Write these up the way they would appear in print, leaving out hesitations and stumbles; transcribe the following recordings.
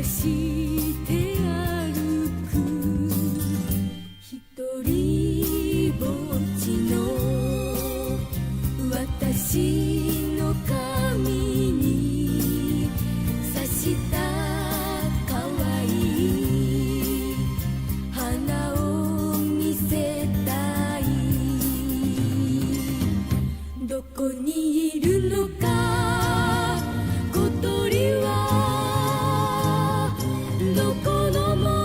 して歩くひとりぼっちの私の髪に刺したかわいい花を見せたい。どこにいるのか小鳥はどこのも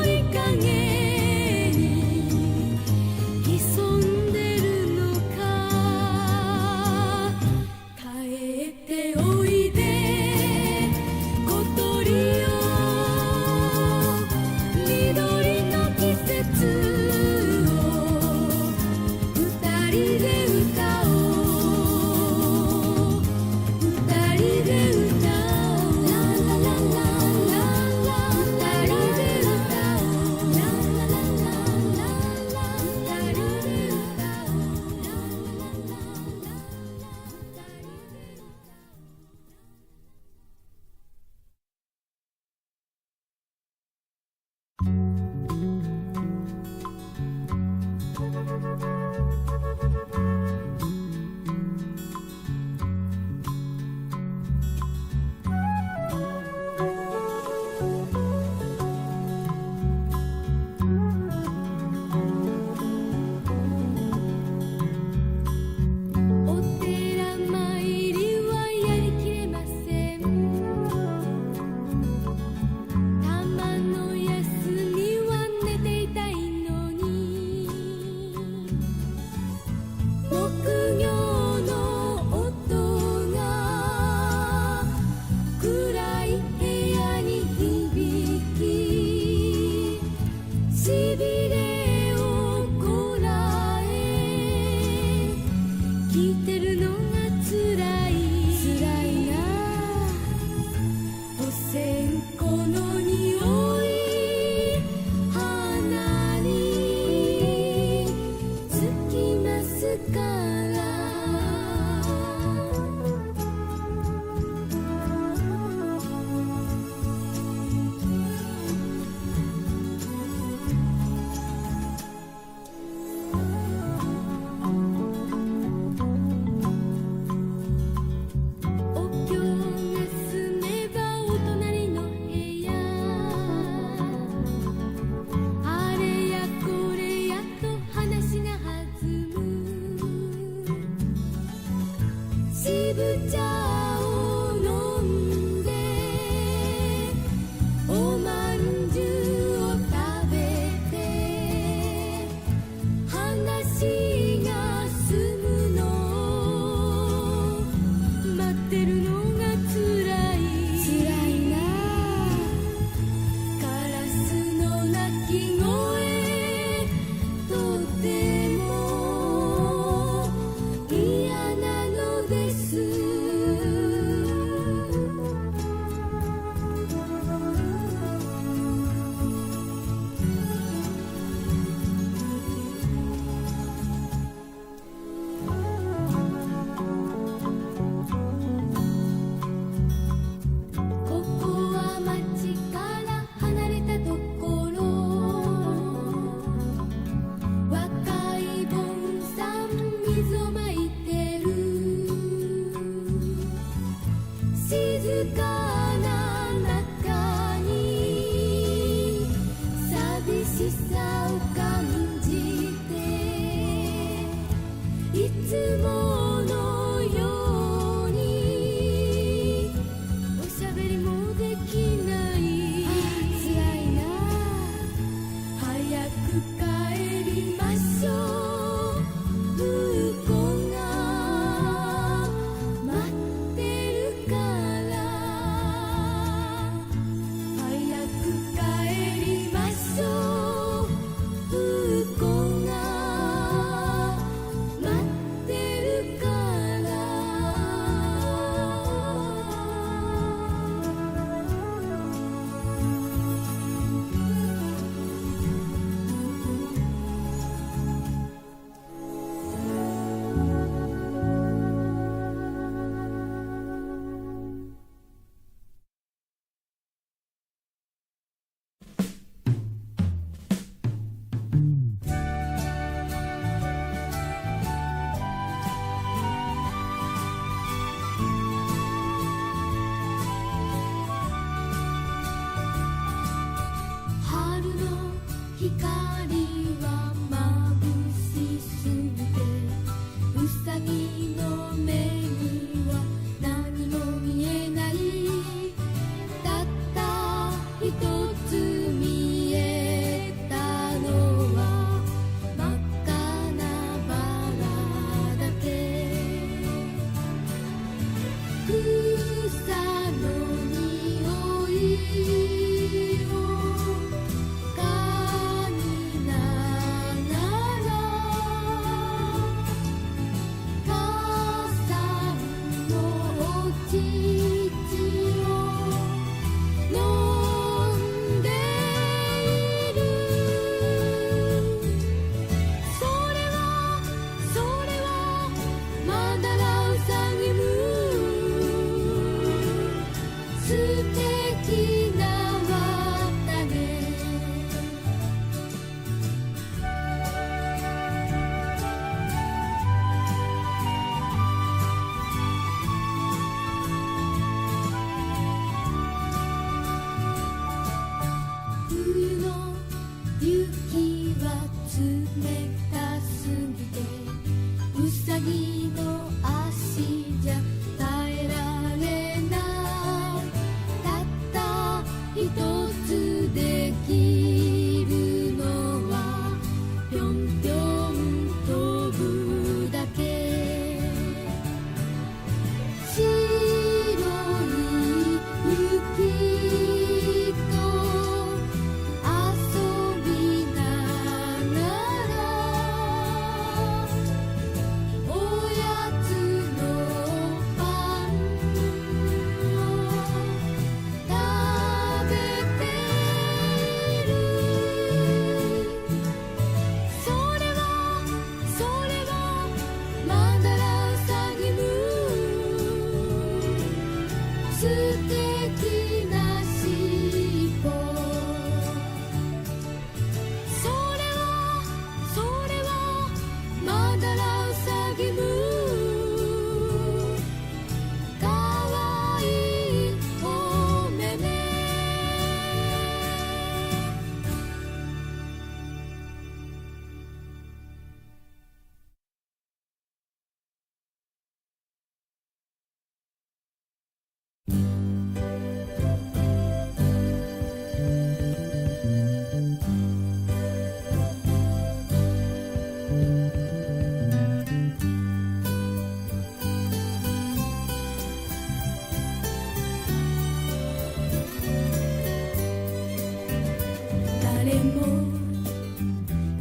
も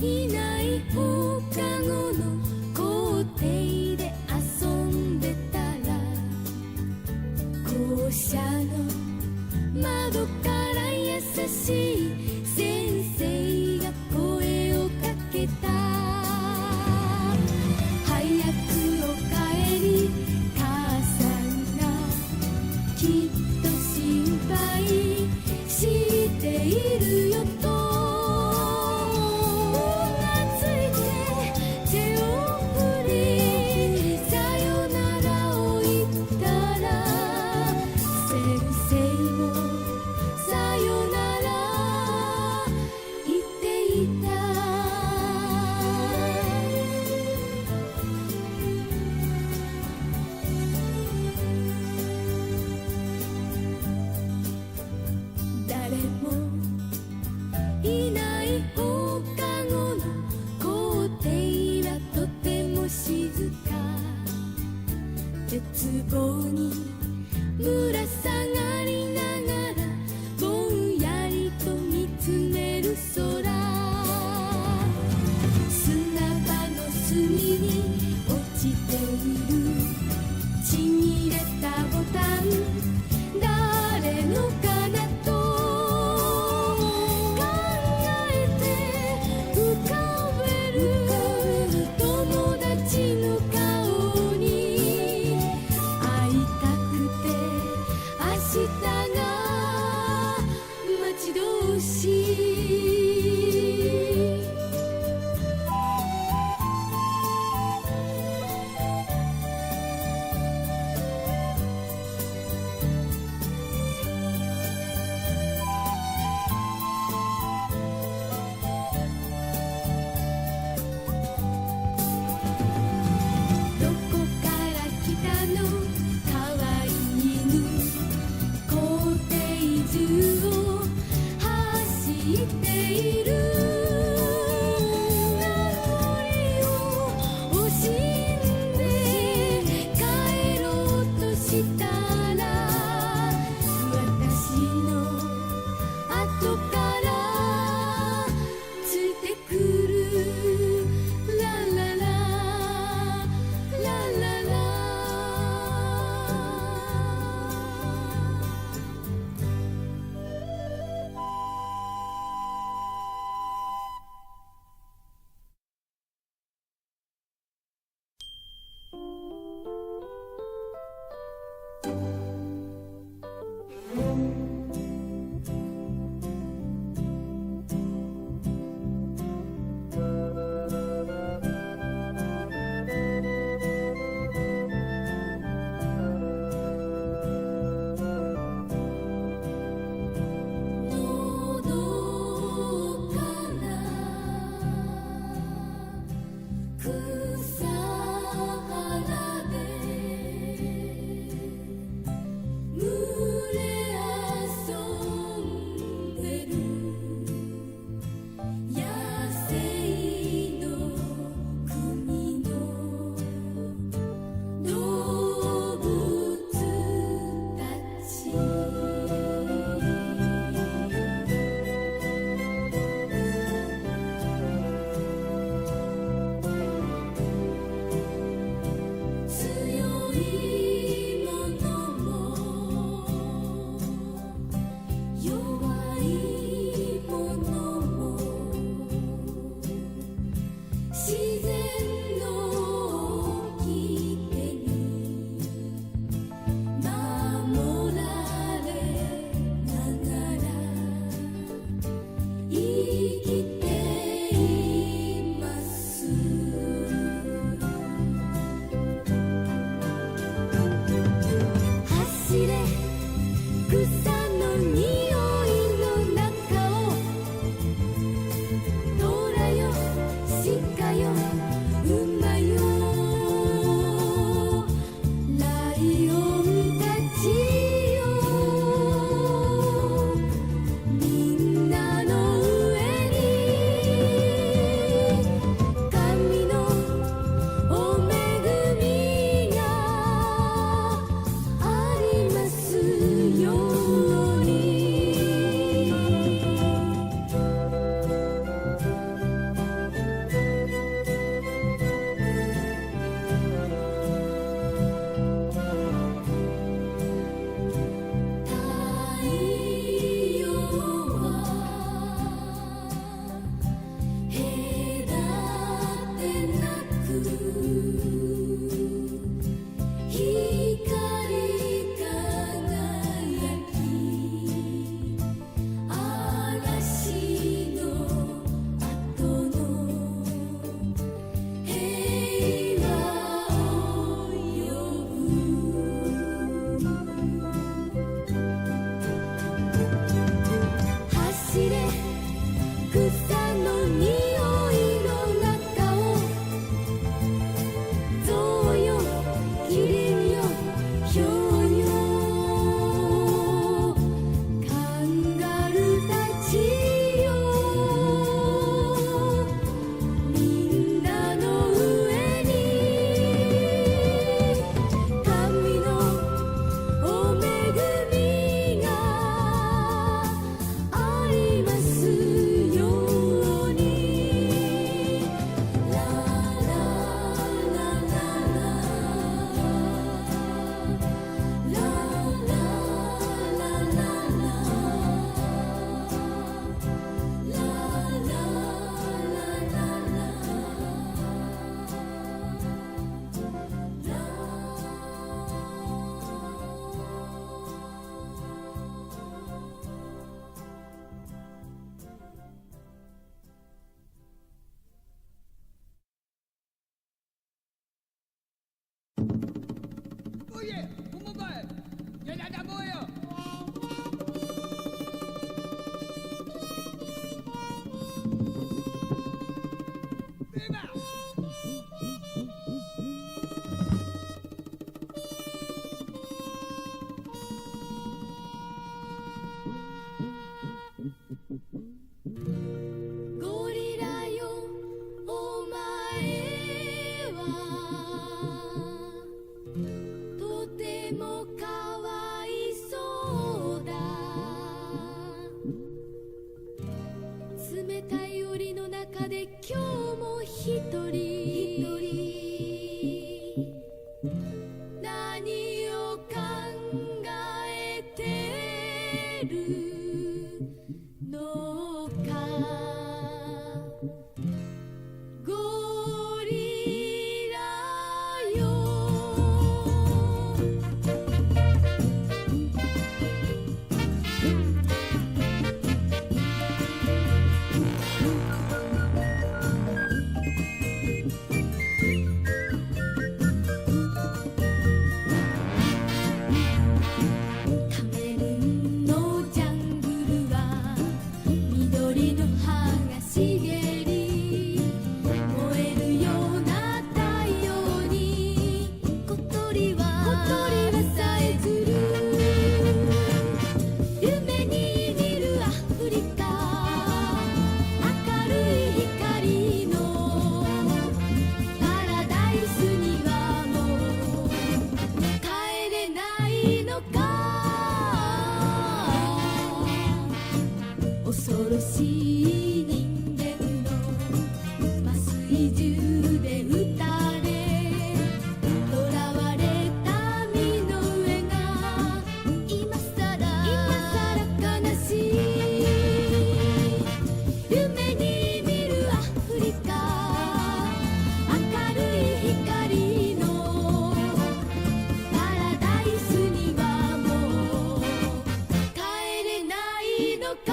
いない放課後の校庭で遊んでたら校舎の窓から優しい先生が声をかけた。早くお帰り母さんがきっと心配しているよとうなずいて手を振りさよならを言ったら先生もさよなら言っていた。誰もいない放課後の校庭はとても静か。鉄棒にぶら下がりながらぼんやりと見つめる空。砂場の隅に落ちているちぎれたボタン誰のかなと考えて浮かべる友達の顔に会いたくて明日が待ち遠しい。どこから来たのかわいい犬校庭中を走っている。名残を惜しんで帰ろうとしたら私の後からついてくる。ララララララ冷たい檻の中で今日も一人何を考えてるのか。ゴリラよカメルーンのジャングルは緑の葉が茂り燃えるような太陽に小鳥はさえずる。夢に見るアフリカ明るい光のパラダイスにはもう帰れないのか。恐ろしい人間の麻酔銃で撃たれ囚われた身の上が今さら悲しい。夢に見るアフリカ明るい光のパラダイスにはもう帰れないのか。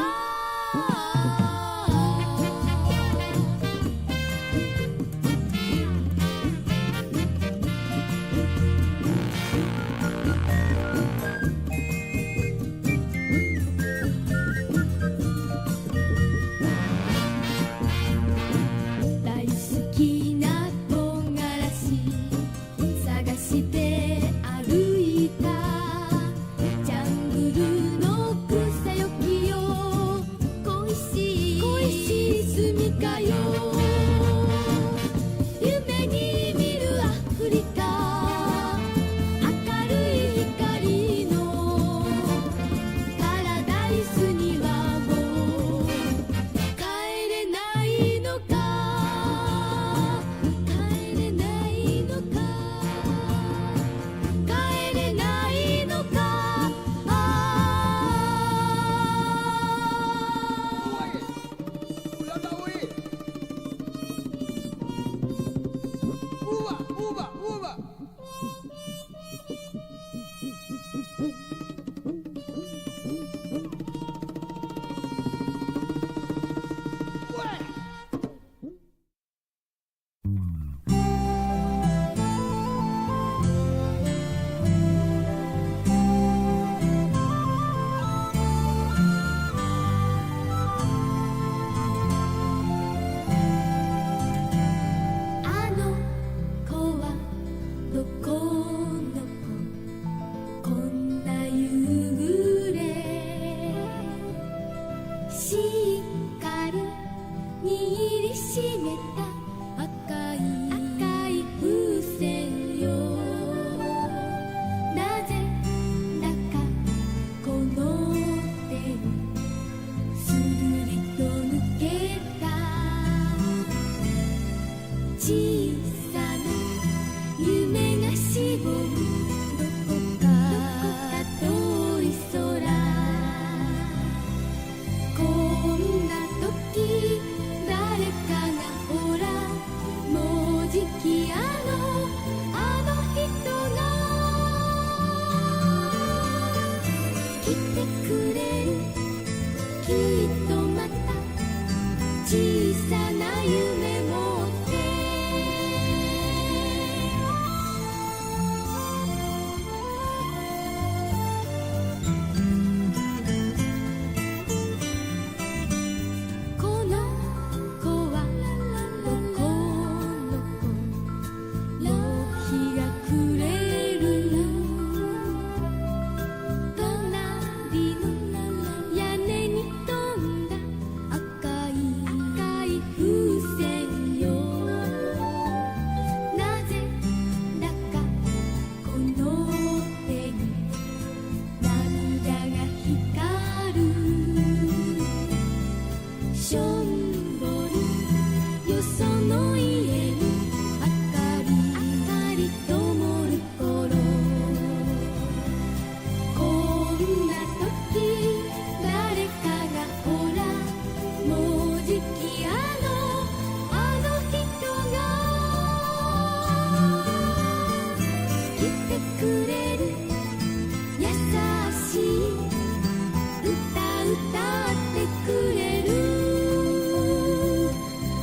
大好きな唐辛子探して歩いた。ジャングルの草よきよ恋しい住みかよ。夢に見るアフリカ明るい光のパラダイスにはもう帰れないのか。帰れないのか。帰れないのか。あの子はどこの子。こんな夕暮れしっかり握りしめた赤い風船よ。なぜだかこの手をするりと抜けた。小さな夢がしぼむどこか遠い空。こんな時誰かがほらょんぼりよその家に明かり灯る頃こんな時誰かがほらもうじきあの人が来てくれる優しい歌ってくれる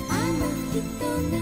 あの人が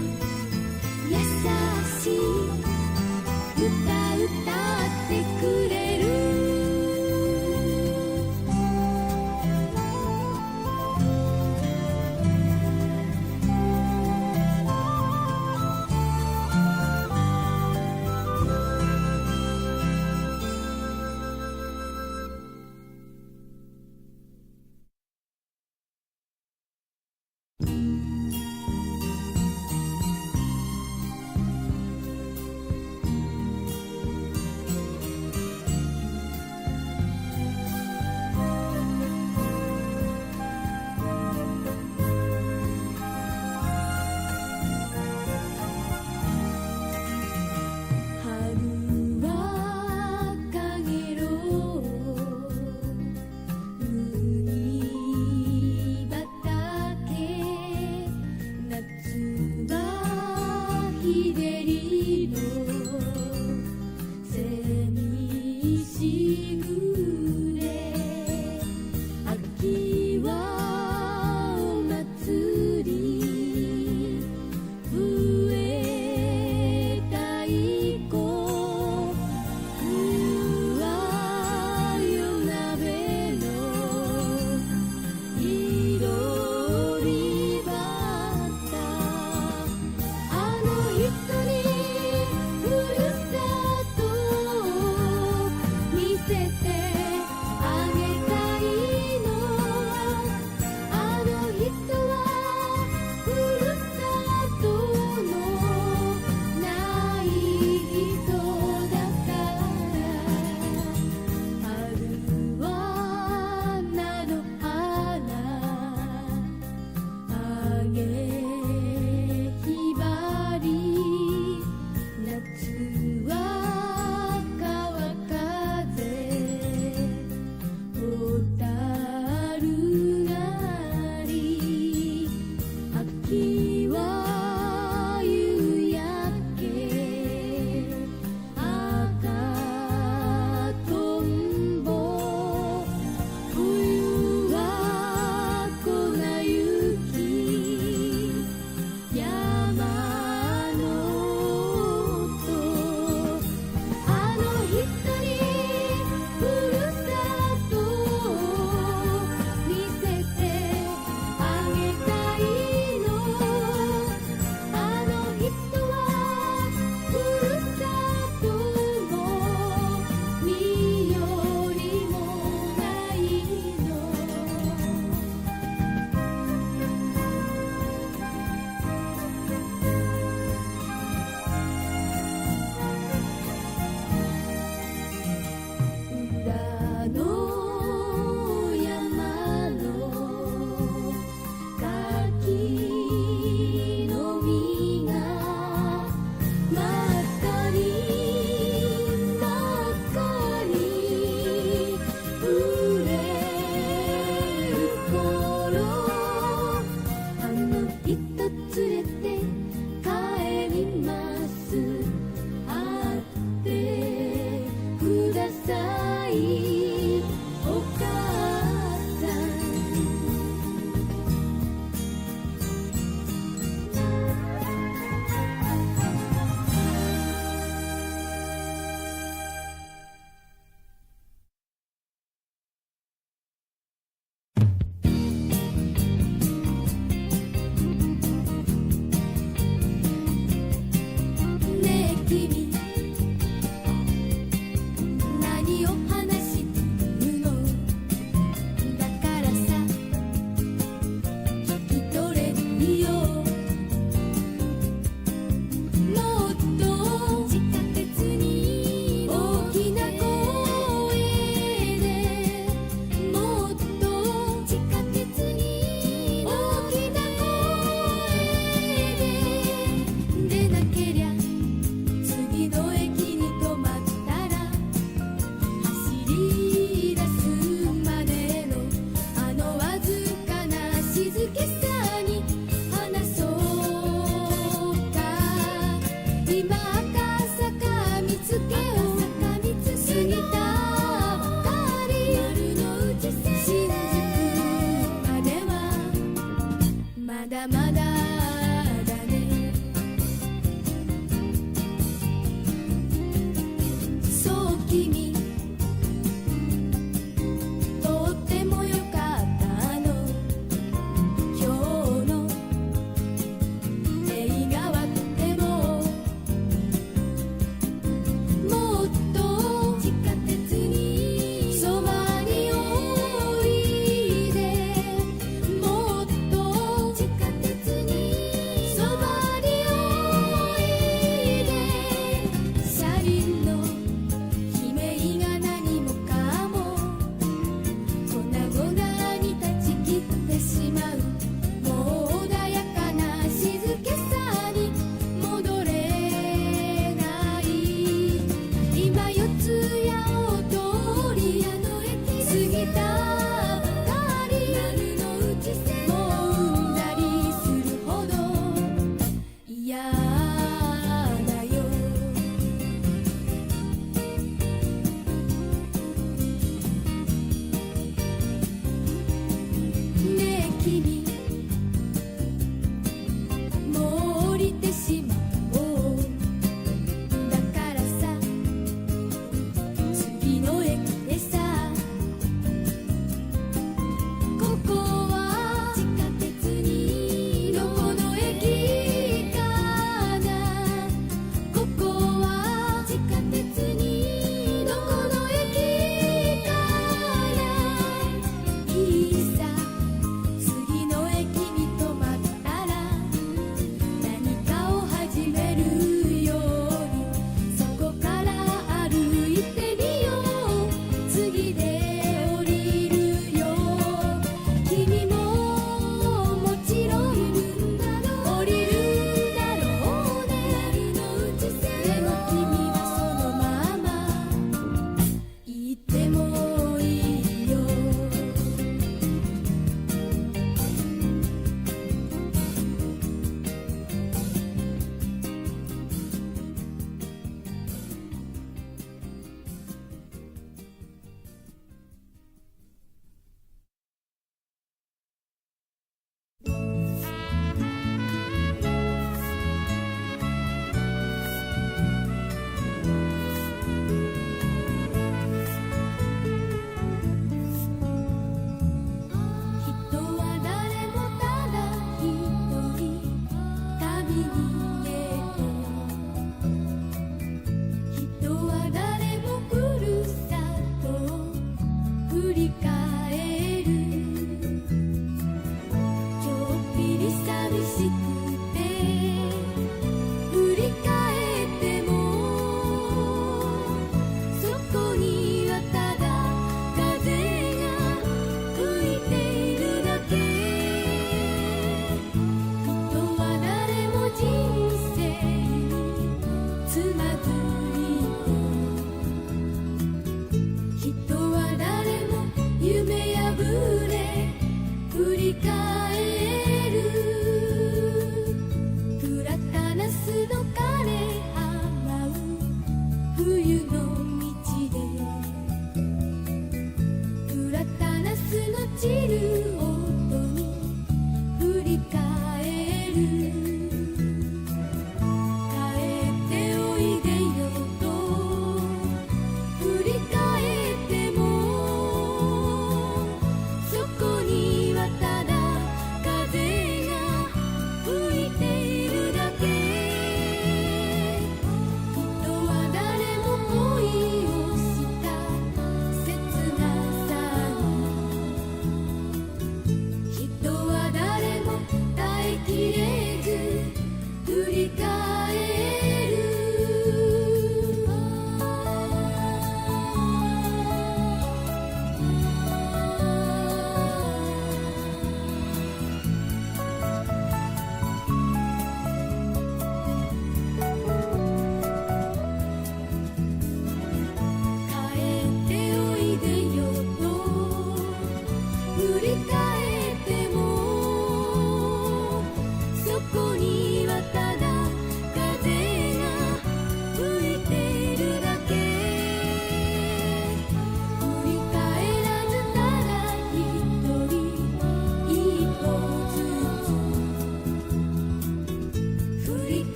静けさに話そうか。今赤坂見つけを過ぎたばかり。新宿まではまだまだだね。そう君とってもよかったの。今日の映画はとてももっと地下鉄にそばにおいで。もっと地下鉄にそばにおいで。車輪の悲鳴が何もかも粉々に断ち切ってしまう。もう穏やかな静けさに戻れない。今四谷を通り過ぎたばかり。もううんざりするほど嫌だよ。ねえ君もう降りてしまおう。だからさ次の駅でさ。ここは地下鉄にどこの駅かな。ここは地下鉄にどこの駅かな。いいさ次の駅に止まったら何かを始めるようにそこから歩いてみよう。次で降りるよ。君ももちろん降りるんだろうね。でも君はそのまま行ってもいいよ。人は誰もただ一人旅に出て。人は誰もふるさとを振り返る。ちょっぴり寂しくて振り返ってもそこにはただ風が吹いているだけ。人は誰も人生につまずいて。人は誰も夢破れ振り返る。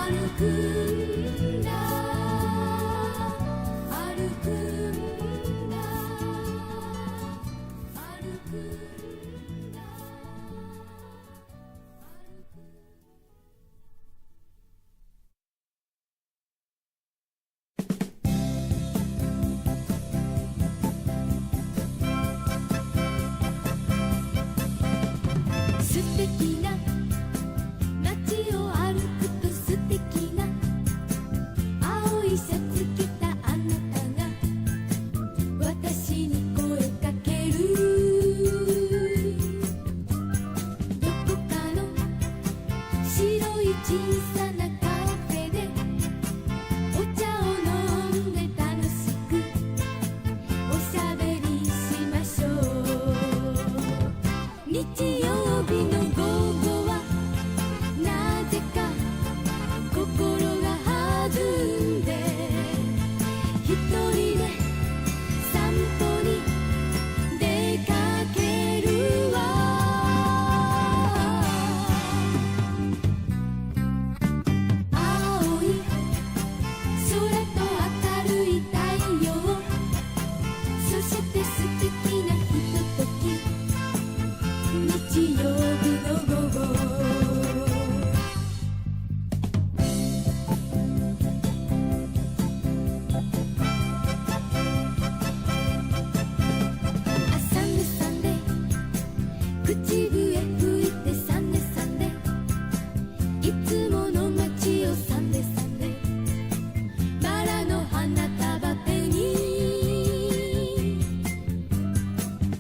歩くんだ歩くんだ歩くんだ素敵な街を歩くと素敵な青いシャツ着たあなたが私に声かけるどこかの白い小さなカフェでお茶を飲んで楽しくおしゃべりしましょう日曜日の午後はなぜか心が弾んで一人で散歩に出かけるわ青い空と明るい太陽そして素敵なひととき日曜日の午後朝寝さんで口笛吹いてさんねさんでいつもの街をさんでさんでバラの花束手に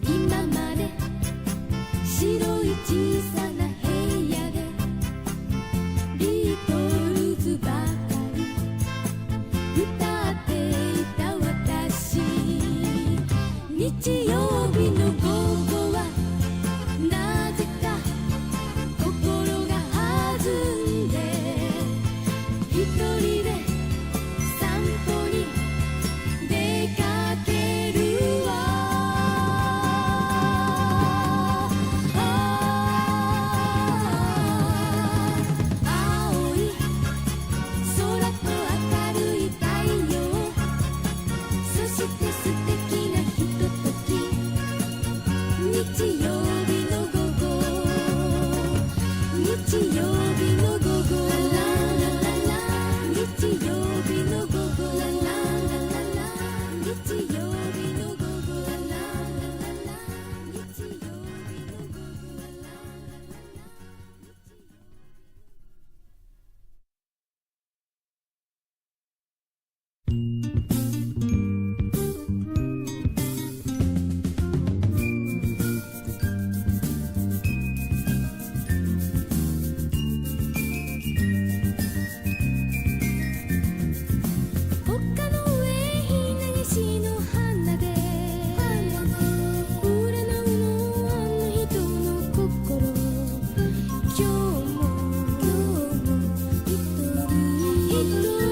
今まで白い小さな部屋でビートルズばかり歌っていた私日曜日の午後はなぜか心が弾んで一人で散歩に出かけるわ青い空と明るい太陽そして素敵なひととき日曜日の午後日曜日の午後日曜日の午後日曜日の午後日曜日の午後丘の上ひなげしの花で占うのあの人の心今日も一人